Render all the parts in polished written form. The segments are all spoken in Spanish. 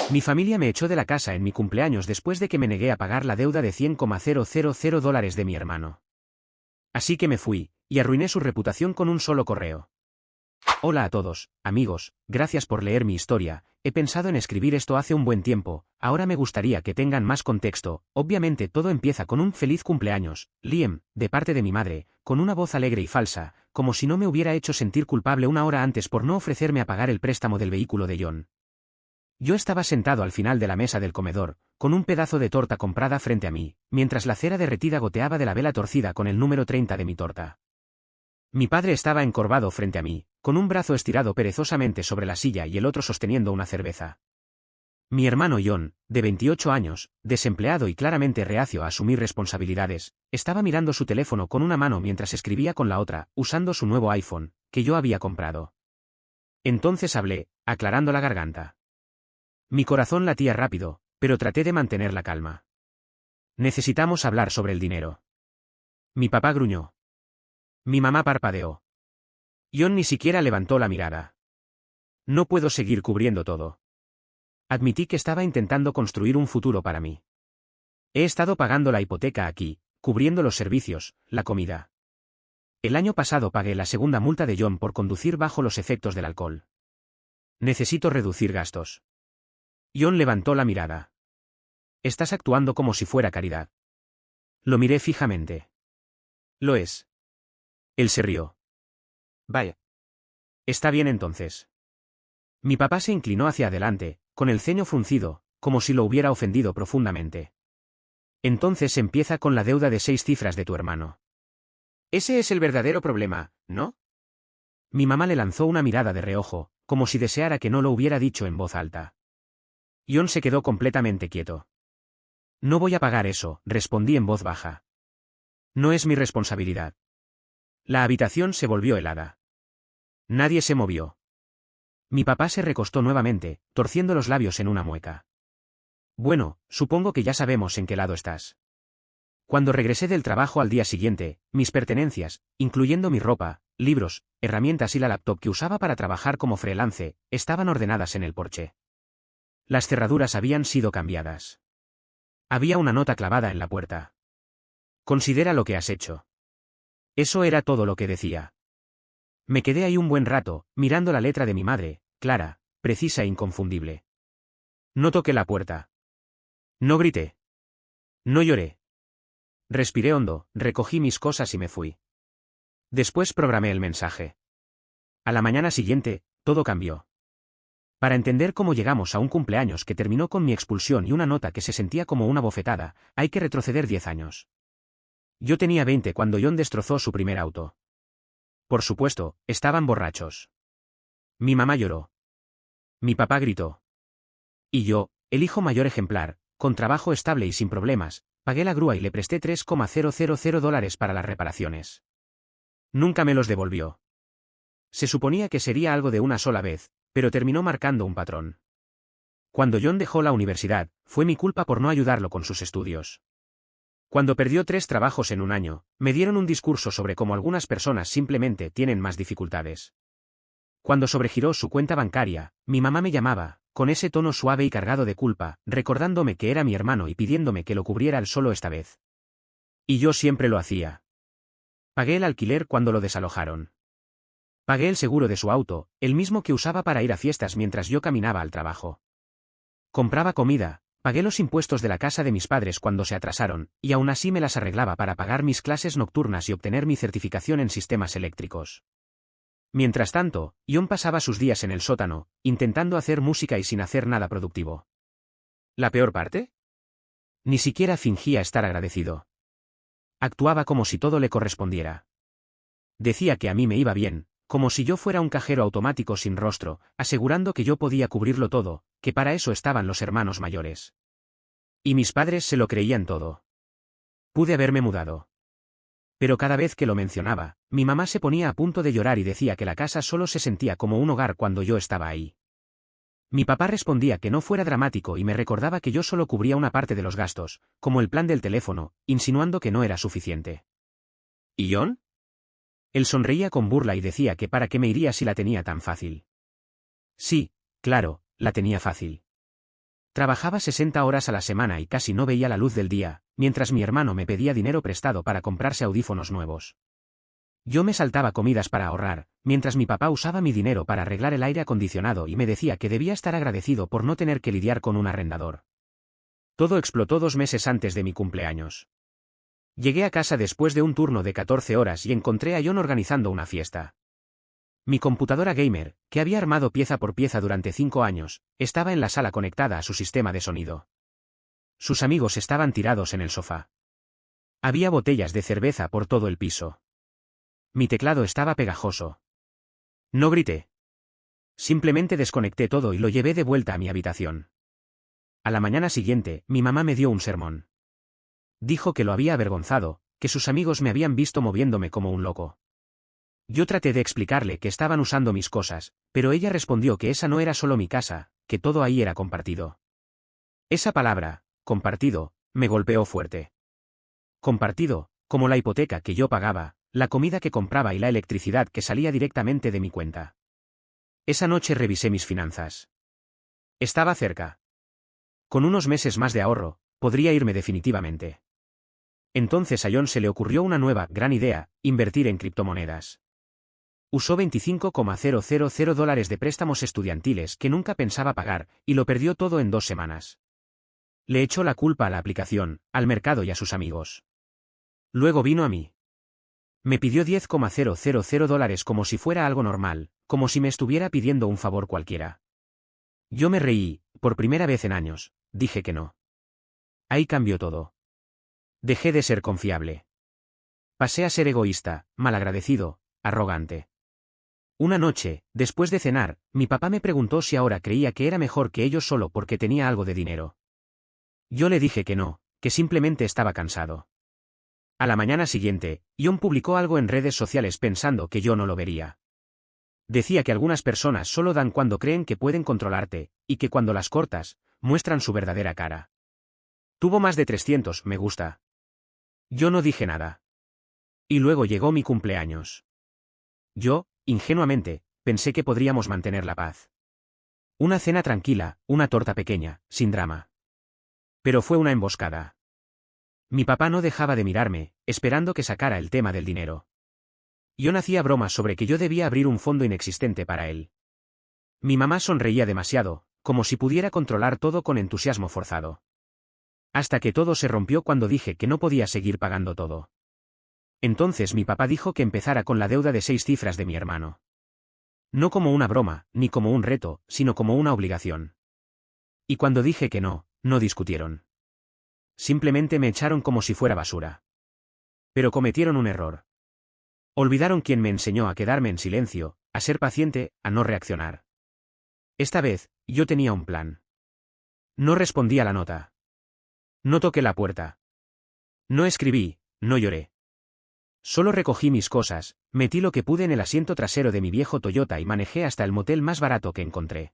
Mi familia me echó de la casa en mi cumpleaños después de que me negué a pagar la deuda de $100,000 de mi hermano. Así que me fui, y arruiné su reputación con un solo correo. Hola a todos, amigos, gracias por leer mi historia. He pensado en escribir esto hace un buen tiempo, ahora me gustaría que tengan más contexto. Obviamente todo empieza con un feliz cumpleaños, Liam, de parte de mi madre, con una voz alegre y falsa, como si no me hubiera hecho sentir culpable una hora antes por no ofrecerme a pagar el préstamo del vehículo de John. Yo estaba sentado al final de la mesa del comedor, con un pedazo de torta comprada frente a mí, mientras la cera derretida goteaba de la vela torcida con el número 30 de mi torta. Mi padre estaba encorvado frente a mí, con un brazo estirado perezosamente sobre la silla y el otro sosteniendo una cerveza. Mi hermano John, de 28 años, desempleado y claramente reacio a asumir responsabilidades, estaba mirando su teléfono con una mano mientras escribía con la otra, usando su nuevo iPhone, que yo había comprado. Entonces hablé, aclarando la garganta. Mi corazón latía rápido, pero traté de mantener la calma. Necesitamos hablar sobre el dinero. Mi papá gruñó. Mi mamá parpadeó. John ni siquiera levantó la mirada. No puedo seguir cubriendo todo. Admití que estaba intentando construir un futuro para mí. He estado pagando la hipoteca aquí, cubriendo los servicios, la comida. El año pasado pagué la segunda multa de John por conducir bajo los efectos del alcohol. Necesito reducir gastos. John levantó la mirada. Estás actuando como si fuera caridad. Lo miré fijamente. Lo es. Él se rió. Vaya. Está bien entonces. Mi papá se inclinó hacia adelante, con el ceño fruncido, como si lo hubiera ofendido profundamente. Entonces empieza con la deuda de 6 cifras de tu hermano. Ese es el verdadero problema, ¿no? Mi mamá le lanzó una mirada de reojo, como si deseara que no lo hubiera dicho en voz alta. John se quedó completamente quieto. No voy a pagar eso, respondí en voz baja. No es mi responsabilidad. La habitación se volvió helada. Nadie se movió. Mi papá se recostó nuevamente, torciendo los labios en una mueca. Bueno, supongo que ya sabemos en qué lado estás. Cuando regresé del trabajo al día siguiente, mis pertenencias, incluyendo mi ropa, libros, herramientas y la laptop que usaba para trabajar como freelance, estaban ordenadas en el porche. Las cerraduras habían sido cambiadas. Había una nota clavada en la puerta. Considera lo que has hecho. Eso era todo lo que decía. Me quedé ahí un buen rato, mirando la letra de mi madre, clara, precisa e inconfundible. No toqué la puerta. No grité. No lloré. Respiré hondo, recogí mis cosas y me fui. Después programé el mensaje. A la mañana siguiente, todo cambió. Para entender cómo llegamos a un cumpleaños que terminó con mi expulsión y una nota que se sentía como una bofetada, hay que retroceder 10 años. Yo tenía 20 cuando John destrozó su primer auto. Por supuesto, estaban borrachos. Mi mamá lloró. Mi papá gritó. Y yo, el hijo mayor ejemplar, con trabajo estable y sin problemas, pagué la grúa y le presté $3,000 para las reparaciones. Nunca me los devolvió. Se suponía que sería algo de una sola vez, pero terminó marcando un patrón. Cuando John dejó la universidad, fue mi culpa por no ayudarlo con sus estudios. Cuando perdió 3 trabajos en un año, me dieron un discurso sobre cómo algunas personas simplemente tienen más dificultades. Cuando sobregiró su cuenta bancaria, mi mamá me llamaba, con ese tono suave y cargado de culpa, recordándome que era mi hermano y pidiéndome que lo cubriera él solo esta vez. Y yo siempre lo hacía. Pagué el alquiler cuando lo desalojaron. Pagué el seguro de su auto, el mismo que usaba para ir a fiestas mientras yo caminaba al trabajo. Compraba comida, pagué los impuestos de la casa de mis padres cuando se atrasaron, y aún así me las arreglaba para pagar mis clases nocturnas y obtener mi certificación en sistemas eléctricos. Mientras tanto, John pasaba sus días en el sótano, intentando hacer música y sin hacer nada productivo. ¿La peor parte? Ni siquiera fingía estar agradecido. Actuaba como si todo le correspondiera. Decía que a mí me iba bien, como si yo fuera un cajero automático sin rostro, asegurando que yo podía cubrirlo todo, que para eso estaban los hermanos mayores. Y mis padres se lo creían todo. Pude haberme mudado. Pero cada vez que lo mencionaba, mi mamá se ponía a punto de llorar y decía que la casa solo se sentía como un hogar cuando yo estaba ahí. Mi papá respondía que no fuera dramático y me recordaba que yo solo cubría una parte de los gastos, como el plan del teléfono, insinuando que no era suficiente. ¿Y John? Él sonreía con burla y decía que para qué me iría si la tenía tan fácil. Sí, claro, la tenía fácil. Trabajaba 60 horas a la semana y casi no veía la luz del día, mientras mi hermano me pedía dinero prestado para comprarse audífonos nuevos. Yo me saltaba comidas para ahorrar, mientras mi papá usaba mi dinero para arreglar el aire acondicionado y me decía que debía estar agradecido por no tener que lidiar con un arrendador. Todo explotó 2 meses antes de mi cumpleaños. Llegué a casa después de un turno de 14 horas y encontré a John organizando una fiesta. Mi computadora gamer, que había armado pieza por pieza durante 5 años, estaba en la sala conectada a su sistema de sonido. Sus amigos estaban tirados en el sofá. Había botellas de cerveza por todo el piso. Mi teclado estaba pegajoso. No grité. Simplemente desconecté todo y lo llevé de vuelta a mi habitación. A la mañana siguiente, mi mamá me dio un sermón. Dijo que lo había avergonzado, que sus amigos me habían visto moviéndome como un loco. Yo traté de explicarle que estaban usando mis cosas, pero ella respondió que esa no era solo mi casa, que todo ahí era compartido. Esa palabra, compartido, me golpeó fuerte. Compartido, como la hipoteca que yo pagaba, la comida que compraba y la electricidad que salía directamente de mi cuenta. Esa noche revisé mis finanzas. Estaba cerca. Con unos meses más de ahorro, podría irme definitivamente. Entonces a John se le ocurrió una nueva, gran idea, invertir en criptomonedas. Usó $25,000 de préstamos estudiantiles que nunca pensaba pagar, y lo perdió todo en 2 semanas. Le echó la culpa a la aplicación, al mercado y a sus amigos. Luego vino a mí. Me pidió $10,000 como si fuera algo normal, como si me estuviera pidiendo un favor cualquiera. Yo me reí, por primera vez en años, dije que no. Ahí cambió todo. Dejé de ser confiable. Pasé a ser egoísta, malagradecido, arrogante. Una noche, después de cenar, mi papá me preguntó si ahora creía que era mejor que ellos solo porque tenía algo de dinero. Yo le dije que no, que simplemente estaba cansado. A la mañana siguiente, John publicó algo en redes sociales pensando que yo no lo vería. Decía que algunas personas solo dan cuando creen que pueden controlarte, y que cuando las cortas, muestran su verdadera cara. Tuvo más de 300 me gusta. Yo no dije nada. Y luego llegó mi cumpleaños. Yo, ingenuamente, pensé que podríamos mantener la paz. Una cena tranquila, una torta pequeña, sin drama. Pero fue una emboscada. Mi papá no dejaba de mirarme, esperando que sacara el tema del dinero. John hacía bromas sobre que yo debía abrir un fondo inexistente para él. Mi mamá sonreía demasiado, como si pudiera controlar todo con entusiasmo forzado. Hasta que todo se rompió cuando dije que no podía seguir pagando todo. Entonces mi papá dijo que empezara con la deuda de 6 cifras de mi hermano. No como una broma, ni como un reto, sino como una obligación. Y cuando dije que no, no discutieron. Simplemente me echaron como si fuera basura. Pero cometieron un error. Olvidaron quién me enseñó a quedarme en silencio, a ser paciente, a no reaccionar. Esta vez, yo tenía un plan. No respondí a la nota. No toqué la puerta. No escribí, no lloré. Solo recogí mis cosas, metí lo que pude en el asiento trasero de mi viejo Toyota y manejé hasta el motel más barato que encontré.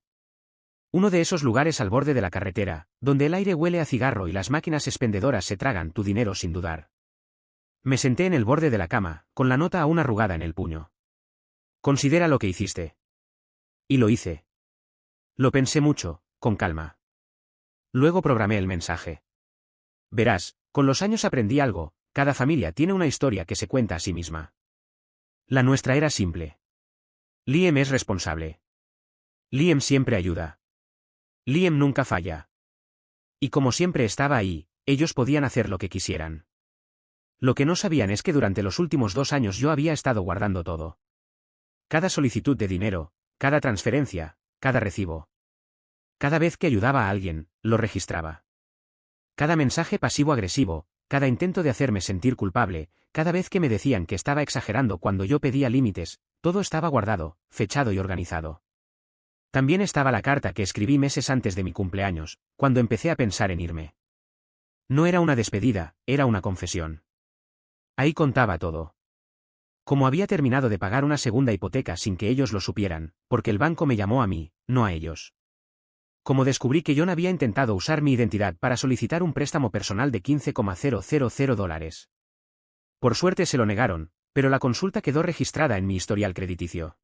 Uno de esos lugares al borde de la carretera, donde el aire huele a cigarro y las máquinas expendedoras se tragan tu dinero sin dudar. Me senté en el borde de la cama, con la nota aún arrugada en el puño. Considera lo que hiciste. Y lo hice. Lo pensé mucho, con calma. Luego programé el mensaje. Verás, con los años aprendí algo, cada familia tiene una historia que se cuenta a sí misma. La nuestra era simple. Liam es responsable. Liam siempre ayuda. Liam nunca falla. Y como siempre estaba ahí, ellos podían hacer lo que quisieran. Lo que no sabían es que durante los últimos 2 años yo había estado guardando todo. Cada solicitud de dinero, cada transferencia, cada recibo. Cada vez que ayudaba a alguien, lo registraba. Cada mensaje pasivo-agresivo, cada intento de hacerme sentir culpable, cada vez que me decían que estaba exagerando cuando yo pedía límites, todo estaba guardado, fechado y organizado. También estaba la carta que escribí meses antes de mi cumpleaños, cuando empecé a pensar en irme. No era una despedida, era una confesión. Ahí contaba todo. Como había terminado de pagar una segunda hipoteca sin que ellos lo supieran, porque el banco me llamó a mí, no a ellos. Como descubrí que John había intentado usar mi identidad para solicitar un préstamo personal de $15,000. Por suerte se lo negaron, pero la consulta quedó registrada en mi historial crediticio.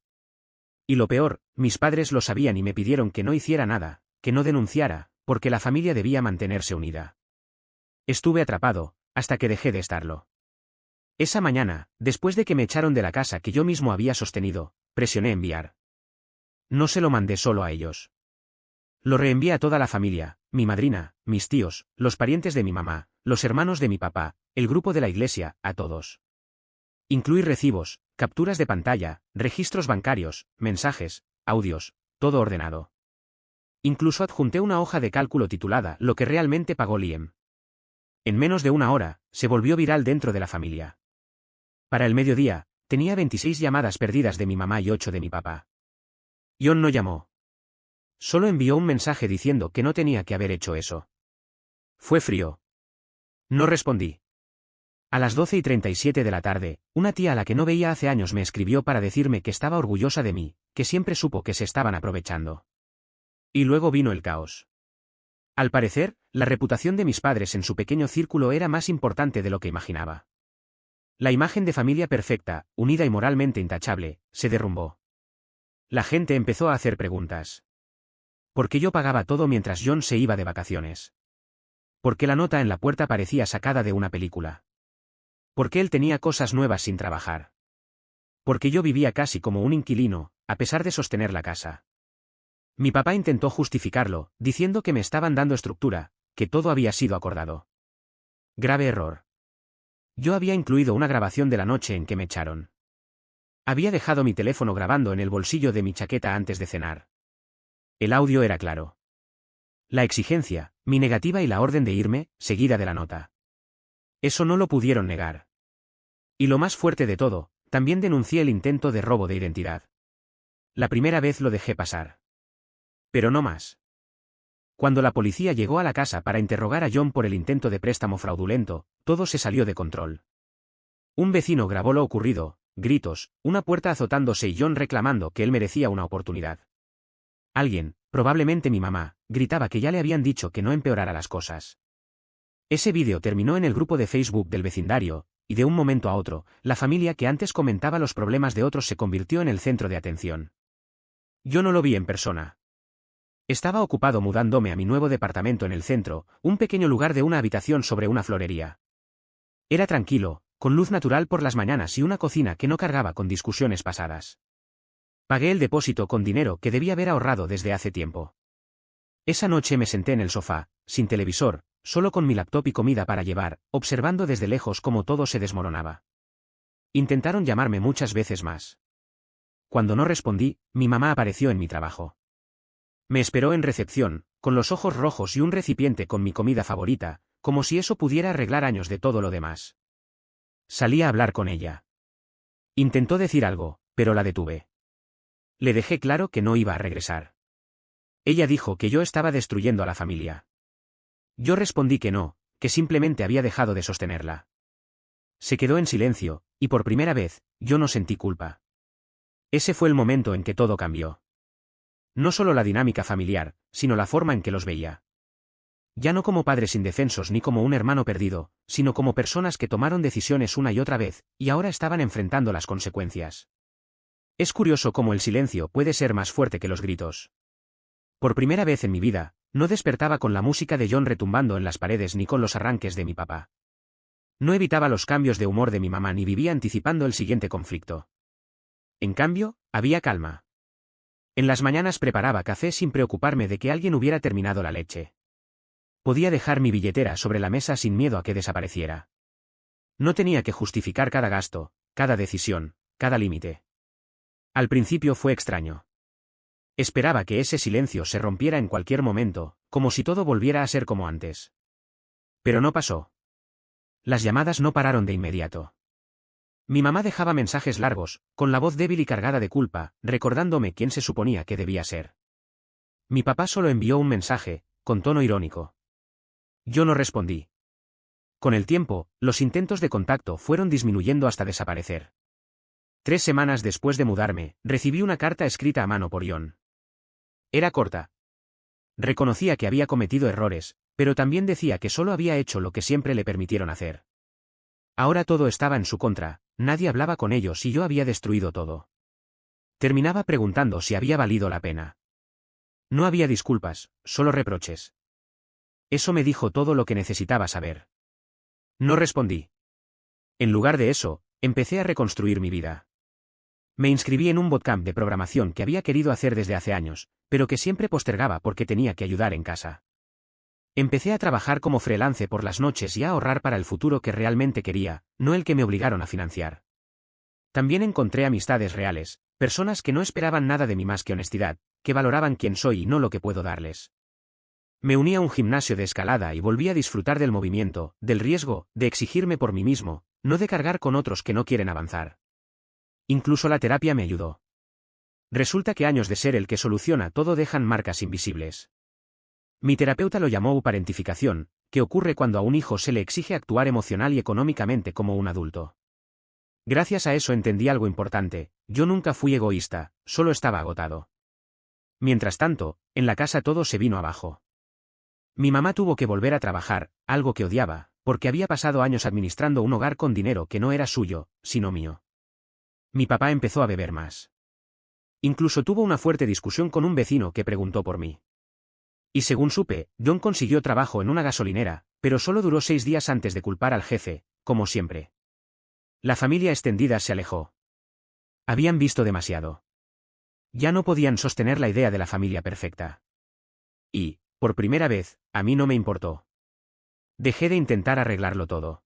Y lo peor, mis padres lo sabían y me pidieron que no hiciera nada, que no denunciara, porque la familia debía mantenerse unida. Estuve atrapado, hasta que dejé de estarlo. Esa mañana, después de que me echaron de la casa que yo mismo había sostenido, presioné enviar. No se lo mandé solo a ellos. Lo reenvié a toda la familia, mi madrina, mis tíos, los parientes de mi mamá, los hermanos de mi papá, el grupo de la iglesia, a todos. Incluí recibos, capturas de pantalla, registros bancarios, mensajes, audios, todo ordenado. Incluso adjunté una hoja de cálculo titulada Lo que realmente pagó Liam. En menos de una hora, se volvió viral dentro de la familia. Para el mediodía, tenía 26 llamadas perdidas de mi mamá y 8 de mi papá. John no llamó. Solo envió un mensaje diciendo que no tenía que haber hecho eso. Fue frío. No respondí. A las 12:37 de la tarde, una tía a la que no veía hace años me escribió para decirme que estaba orgullosa de mí, que siempre supo que se estaban aprovechando. Y luego vino el caos. Al parecer, la reputación de mis padres en su pequeño círculo era más importante de lo que imaginaba. La imagen de familia perfecta, unida y moralmente intachable, se derrumbó. La gente empezó a hacer preguntas. ¿Por qué yo pagaba todo mientras John se iba de vacaciones? ¿Por qué la nota en la puerta parecía sacada de una película? ¿Por qué él tenía cosas nuevas sin trabajar? ¿Por qué yo vivía casi como un inquilino, a pesar de sostener la casa? Mi papá intentó justificarlo, diciendo que me estaban dando estructura, que todo había sido acordado. Grave error. Yo había incluido una grabación de la noche en que me echaron. Había dejado mi teléfono grabando en el bolsillo de mi chaqueta antes de cenar. El audio era claro. La exigencia, mi negativa y la orden de irme, seguida de la nota. Eso no lo pudieron negar. Y lo más fuerte de todo, también denuncié el intento de robo de identidad. La primera vez lo dejé pasar. Pero no más. Cuando la policía llegó a la casa para interrogar a John por el intento de préstamo fraudulento, todo se salió de control. Un vecino grabó lo ocurrido, gritos, una puerta azotándose y John reclamando que él merecía una oportunidad. Alguien, probablemente mi mamá, gritaba que ya le habían dicho que no empeorara las cosas. Ese vídeo terminó en el grupo de Facebook del vecindario, y de un momento a otro, la familia que antes comentaba los problemas de otros se convirtió en el centro de atención. Yo no lo vi en persona. Estaba ocupado mudándome a mi nuevo departamento en el centro, un pequeño lugar de una habitación sobre una florería. Era tranquilo, con luz natural por las mañanas y una cocina que no cargaba con discusiones pasadas. Pagué el depósito con dinero que debía haber ahorrado desde hace tiempo. Esa noche me senté en el sofá, sin televisor, solo con mi laptop y comida para llevar, observando desde lejos cómo todo se desmoronaba. Intentaron llamarme muchas veces más. Cuando no respondí, mi mamá apareció en mi trabajo. Me esperó en recepción, con los ojos rojos y un recipiente con mi comida favorita, como si eso pudiera arreglar años de todo lo demás. Salí a hablar con ella. Intentó decir algo, pero la detuve. Le dejé claro que no iba a regresar. Ella dijo que yo estaba destruyendo a la familia. Yo respondí que no, que simplemente había dejado de sostenerla. Se quedó en silencio, y por primera vez, yo no sentí culpa. Ese fue el momento en que todo cambió. No solo la dinámica familiar, sino la forma en que los veía. Ya no como padres indefensos ni como un hermano perdido, sino como personas que tomaron decisiones una y otra vez, y ahora estaban enfrentando las consecuencias. Es curioso cómo el silencio puede ser más fuerte que los gritos. Por primera vez en mi vida, no despertaba con la música de John retumbando en las paredes ni con los arranques de mi papá. No evitaba los cambios de humor de mi mamá ni vivía anticipando el siguiente conflicto. En cambio, había calma. En las mañanas preparaba café sin preocuparme de que alguien hubiera terminado la leche. Podía dejar mi billetera sobre la mesa sin miedo a que desapareciera. No tenía que justificar cada gasto, cada decisión, cada límite. Al principio fue extraño. Esperaba que ese silencio se rompiera en cualquier momento, como si todo volviera a ser como antes. Pero no pasó. Las llamadas no pararon de inmediato. Mi mamá dejaba mensajes largos, con la voz débil y cargada de culpa, recordándome quién se suponía que debía ser. Mi papá solo envió un mensaje, con tono irónico. Yo no respondí. Con el tiempo, los intentos de contacto fueron disminuyendo hasta desaparecer. 3 semanas después de mudarme, recibí una carta escrita a mano por John. Era corta. Reconocía que había cometido errores, pero también decía que solo había hecho lo que siempre le permitieron hacer. Ahora todo estaba en su contra, nadie hablaba con ellos y yo había destruido todo. Terminaba preguntando si había valido la pena. No había disculpas, solo reproches. Eso me dijo todo lo que necesitaba saber. No respondí. En lugar de eso, empecé a reconstruir mi vida. Me inscribí en un bootcamp de programación que había querido hacer desde hace años, pero que siempre postergaba porque tenía que ayudar en casa. Empecé a trabajar como freelance por las noches y a ahorrar para el futuro que realmente quería, no el que me obligaron a financiar. También encontré amistades reales, personas que no esperaban nada de mí más que honestidad, que valoraban quién soy y no lo que puedo darles. Me uní a un gimnasio de escalada y volví a disfrutar del movimiento, del riesgo, de exigirme por mí mismo, no de cargar con otros que no quieren avanzar. Incluso la terapia me ayudó. Resulta que años de ser el que soluciona todo dejan marcas invisibles. Mi terapeuta lo llamó parentificación, que ocurre cuando a un hijo se le exige actuar emocional y económicamente como un adulto. Gracias a eso entendí algo importante: yo nunca fui egoísta, solo estaba agotado. Mientras tanto, en la casa todo se vino abajo. Mi mamá tuvo que volver a trabajar, algo que odiaba, porque había pasado años administrando un hogar con dinero que no era suyo, sino mío. Mi papá empezó a beber más. Incluso tuvo una fuerte discusión con un vecino que preguntó por mí. Y según supe, John consiguió trabajo en una gasolinera, pero solo duró 6 días antes de culpar al jefe, como siempre. La familia extendida se alejó. Habían visto demasiado. Ya no podían sostener la idea de la familia perfecta. Y, por primera vez, a mí no me importó. Dejé de intentar arreglarlo todo.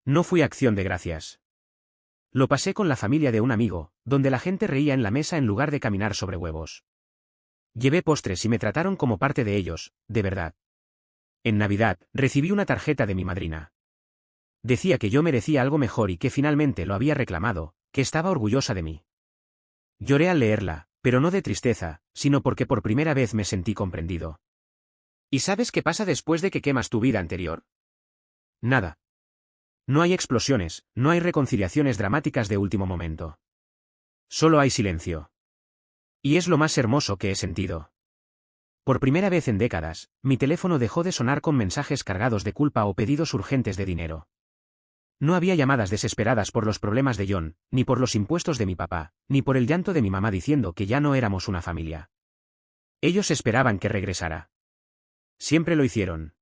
No fui acción de gracias. Lo pasé con la familia de un amigo, donde la gente reía en la mesa en lugar de caminar sobre huevos. Llevé postres y me trataron como parte de ellos, de verdad. En Navidad, recibí una tarjeta de mi madrina. Decía que yo merecía algo mejor y que finalmente lo había reclamado, que estaba orgullosa de mí. Lloré al leerla, pero no de tristeza, sino porque por primera vez me sentí comprendido. ¿Y sabes qué pasa después de que quemas tu vida anterior? Nada. No hay explosiones, no hay reconciliaciones dramáticas de último momento. Solo hay silencio. Y es lo más hermoso que he sentido. Por primera vez en décadas, mi teléfono dejó de sonar con mensajes cargados de culpa o pedidos urgentes de dinero. No había llamadas desesperadas por los problemas de John, ni por los impuestos de mi papá, ni por el llanto de mi mamá diciendo que ya no éramos una familia. Ellos esperaban que regresara. Siempre lo hicieron.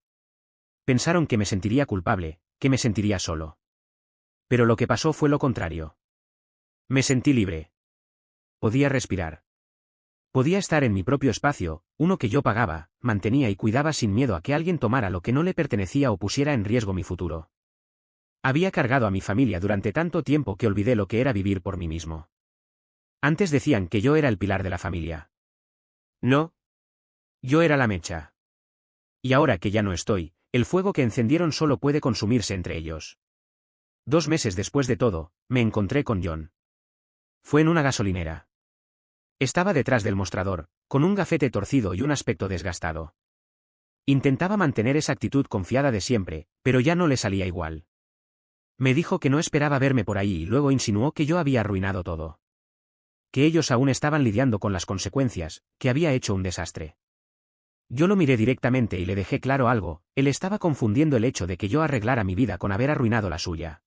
Pensaron que me sentiría culpable, que me sentiría solo. Pero lo que pasó fue lo contrario. Me sentí libre. Podía respirar. Podía estar en mi propio espacio, uno que yo pagaba, mantenía y cuidaba sin miedo a que alguien tomara lo que no le pertenecía o pusiera en riesgo mi futuro. Había cargado a mi familia durante tanto tiempo que olvidé lo que era vivir por mí mismo. Antes decían que yo era el pilar de la familia. No. Yo era la mecha. Y ahora que ya no estoy, el fuego que encendieron solo puede consumirse entre ellos. 2 meses después de todo, me encontré con John. Fue en una gasolinera. Estaba detrás del mostrador, con un gafete torcido y un aspecto desgastado. Intentaba mantener esa actitud confiada de siempre, pero ya no le salía igual. Me dijo que no esperaba verme por ahí y luego insinuó que yo había arruinado todo. Que ellos aún estaban lidiando con las consecuencias, que había hecho un desastre. Yo lo miré directamente y le dejé claro algo: él estaba confundiendo el hecho de que yo arreglara mi vida con haber arruinado la suya.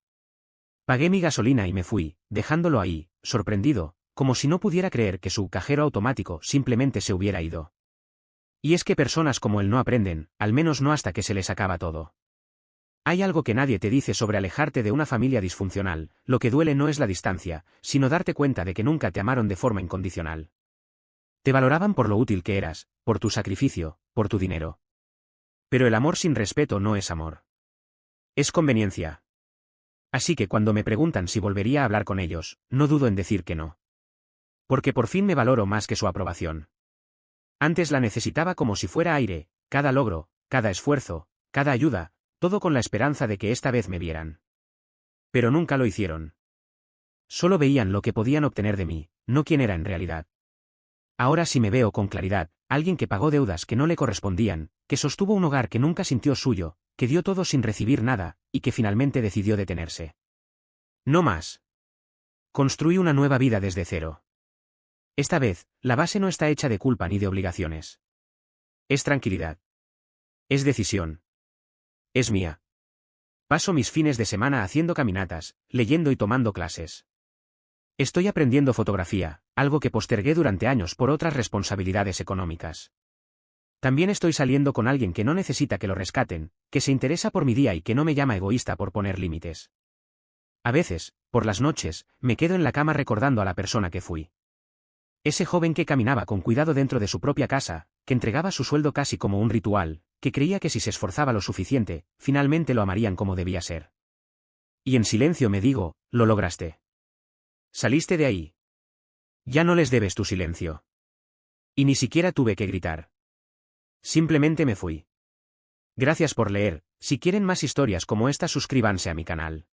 Pagué mi gasolina y me fui, dejándolo ahí, sorprendido, como si no pudiera creer que su cajero automático simplemente se hubiera ido. Y es que personas como él no aprenden, al menos no hasta que se les acaba todo. Hay algo que nadie te dice sobre alejarte de una familia disfuncional: lo que duele no es la distancia, sino darte cuenta de que nunca te amaron de forma incondicional. Te valoraban por lo útil que eras, por tu sacrificio, por tu dinero. Pero el amor sin respeto no es amor. Es conveniencia. Así que cuando me preguntan si volvería a hablar con ellos, no dudo en decir que no. Porque por fin me valoro más que su aprobación. Antes la necesitaba como si fuera aire, cada logro, cada esfuerzo, cada ayuda, todo con la esperanza de que esta vez me vieran. Pero nunca lo hicieron. Solo veían lo que podían obtener de mí, no quién era en realidad. Ahora sí me veo con claridad: alguien que pagó deudas que no le correspondían, que sostuvo un hogar que nunca sintió suyo, que dio todo sin recibir nada, y que finalmente decidió detenerse. No más. Construí una nueva vida desde cero. Esta vez, la base no está hecha de culpa ni de obligaciones. Es tranquilidad. Es decisión. Es mía. Paso mis fines de semana haciendo caminatas, leyendo y tomando clases. Estoy aprendiendo fotografía, algo que postergué durante años por otras responsabilidades económicas. También estoy saliendo con alguien que no necesita que lo rescaten, que se interesa por mi día y que no me llama egoísta por poner límites. A veces, por las noches, me quedo en la cama recordando a la persona que fui. Ese joven que caminaba con cuidado dentro de su propia casa, que entregaba su sueldo casi como un ritual, que creía que si se esforzaba lo suficiente, finalmente lo amarían como debía ser. Y en silencio me digo, lo lograste. Saliste de ahí. Ya no les debes tu silencio. Y ni siquiera tuve que gritar. Simplemente me fui. Gracias por leer. Si quieren más historias como esta, suscríbanse a mi canal.